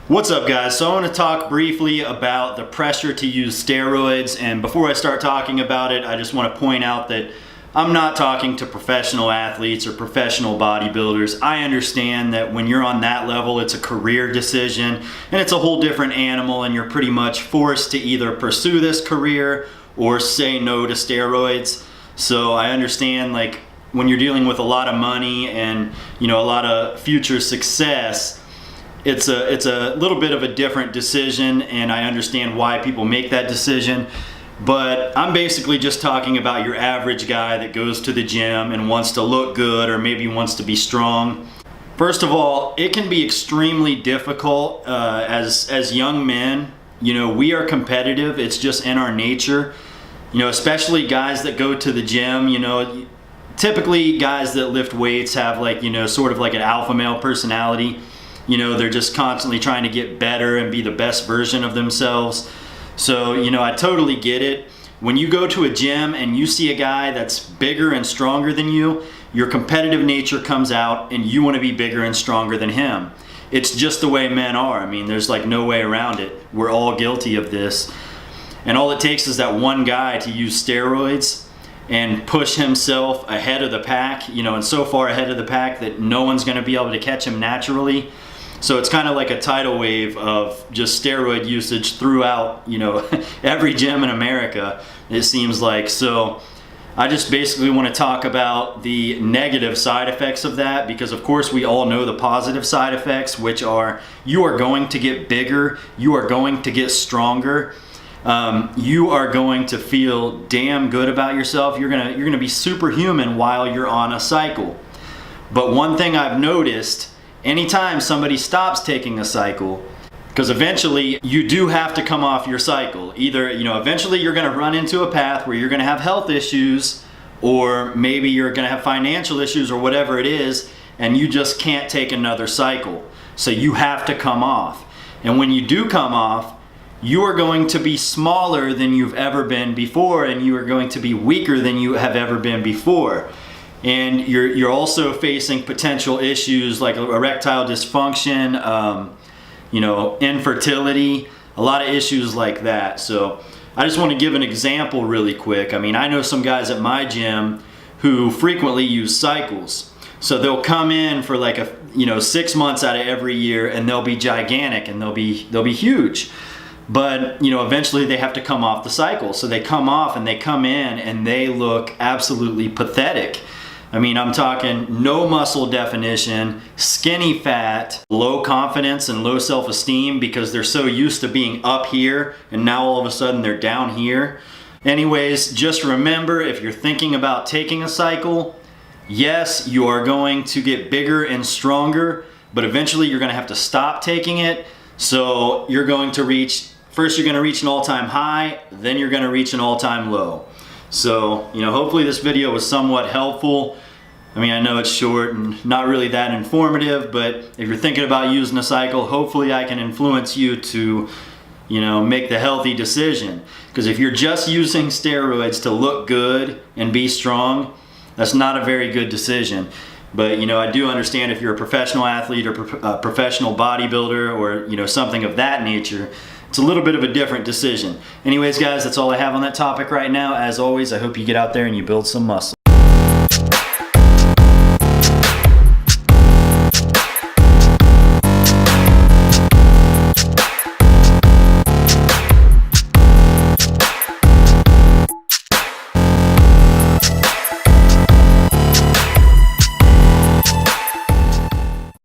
What's up, guys? So I want to talk briefly about the pressure to use steroids, and before I start talking about it, I just want to point out that I'm not talking to professional athletes or professional bodybuilders. I understand that when you're on that level, it's a career decision and it's a whole different animal, and you're pretty much forced to either pursue this career or say no to steroids. So I understand, like, when you're dealing with a lot of money and, you know, a lot of future success, it's a little bit of a different decision, and I understand why people make that decision. But I'm basically just talking about your average guy that goes to the gym and wants to look good, or maybe wants to be strong. First of all, it can be extremely difficult as young men. You know, we are competitive. It's just in our nature. You know, especially guys that go to the gym, you know, typically guys that lift weights have, like, you know, sort of like an alpha male personality. You know, they're just constantly trying to get better and be the best version of themselves. So, you know, I totally get it. When you go to a gym and you see a guy that's bigger and stronger than you, your competitive nature comes out and you want to be bigger and stronger than him. It's just the way men are. I mean, there's like no way around it. We're all guilty of this. And all it takes is that one guy to use steroids and push himself ahead of the pack, you know, and so far ahead of the pack that no one's going to be able to catch him naturally. So it's kind of like a tidal wave of just steroid usage throughout, you know, every gym in America, it seems like. So I just basically want to talk about the negative side effects of that, because of course we all know the positive side effects, which are you are going to get bigger, you are going to get stronger, you are going to feel damn good about yourself. You're gonna be superhuman while you're on a cycle. But one thing I've noticed, anytime somebody stops taking a cycle, because eventually you do have to come off your cycle. Either, you know, eventually you're going to run into a path where you're going to have health issues, or maybe you're going to have financial issues, or whatever it is, and you just can't take another cycle. So you have to come off. And when you do come off, you are going to be smaller than you've ever been before, and you are going to be weaker than you have ever been before. And you're also facing potential issues like erectile dysfunction, you know, infertility, a lot of issues like that. So I just want to give an example really quick. I mean, I know some guys at my gym who frequently use cycles. So they'll come in for like 6 months out of every year, and they'll be gigantic and they'll be huge. But, you know, eventually they have to come off the cycle. So they come off and they come in and they look absolutely pathetic. I mean, I'm talking no muscle definition, skinny fat, low confidence and low self-esteem, because they're so used to being up here and now all of a sudden they're down here. Anyways, just remember, if you're thinking about taking a cycle, yes, you are going to get bigger and stronger, but eventually you're going to have to stop taking it. So you're going to reach, first you're going to reach an all-time high, then you're going to reach an all-time low. So, you know, hopefully this video was somewhat helpful. I mean, I know it's short and not really that informative, but if you're thinking about using a cycle, hopefully I can influence you to, you know, make the healthy decision. Because if you're just using steroids to look good and be strong, that's not a very good decision. But, you know, I do understand if you're a professional athlete or a professional bodybuilder, or, you know, something of that nature, it's a little bit of a different decision. Anyways, guys, that's all I have on that topic right now. As always, I hope you get out there and you build some muscle.